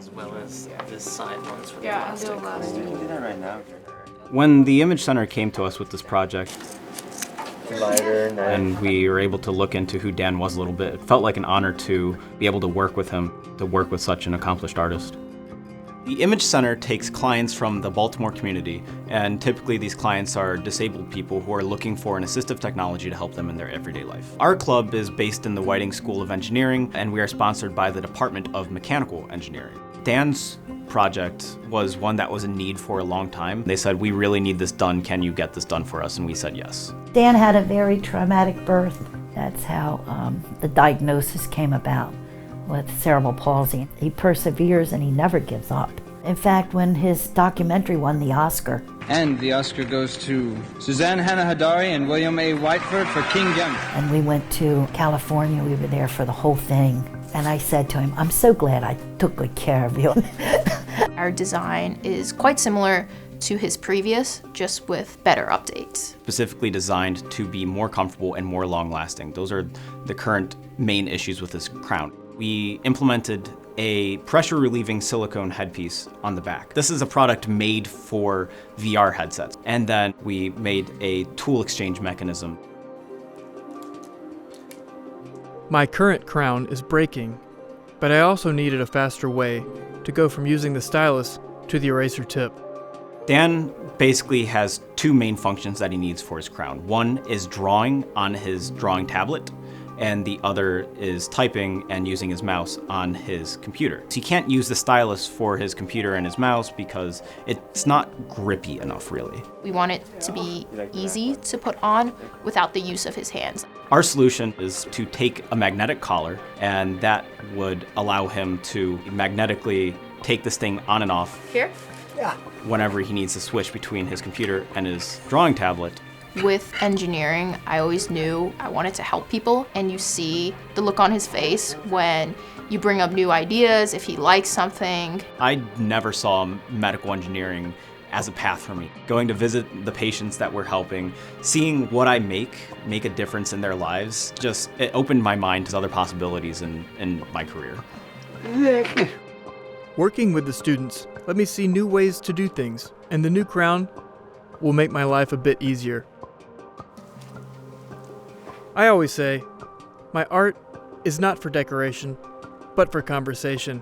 as well as this side ones for the Yeah, I'll do plastic. elastic. You can do that right now. When the Image Center came to us with this project, Lighter, nice. and we were able to look into who Dan was a little bit, it felt like an honor to be able to work with him, to work with such an accomplished artist. The Image Center takes clients from the Baltimore community, and typically these clients are disabled people who are looking for an assistive technology to help them in their everyday life. Our club is based in the Whiting School of Engineering, and we are sponsored by the Department of Mechanical Engineering. Dan's project was one that was in need for a long time. They said, "We really need this done. Can you get this done for us?" And we said yes. Dan had a very traumatic birth. That's how the diagnosis came about with cerebral palsy. He perseveres and he never gives up. In fact, when his documentary won the Oscar, And the Oscar goes to Suzanne Hannah Hadari and William A. Whiteford for King Young. and we went to California, we were there for the whole thing. And I said to him, "I'm so glad I took good care of you." Our design is quite similar to his previous, just with better updates. Specifically designed to be more comfortable and more long-lasting. Those are the current main issues with this crown. We implemented a pressure-relieving silicone headpiece on the back. This is a product made for VR headsets. And then we made a tool exchange mechanism. My current crown is breaking, but I also needed a faster way to go from using the stylus to the eraser tip. Dan basically has two main functions that he needs for his crown. One is drawing on his drawing tablet, and the other is typing and using his mouse on his computer. So he can't use the stylus for his computer and his mouse because it's not grippy enough, really. We want it to be easy to put on without the use of his hands. Our solution is to take a magnetic collar, and that would allow him to magnetically take this thing on and off Here? whenever he needs to switch between his computer and his drawing tablet. With engineering, I always knew I wanted to help people, and you see the look on his face when you bring up new ideas, if he likes something. I never saw medical engineering as a path for me. Going to visit the patients that we're helping, seeing what I make a difference in their lives, it opened my mind to other possibilities in my career. Working with the students let me see new ways to do things, and the new crown will make my life a bit easier. I always say, my art is not for decoration, but for conversation.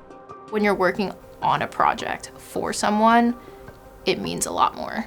When you're working on a project for someone, it means a lot more.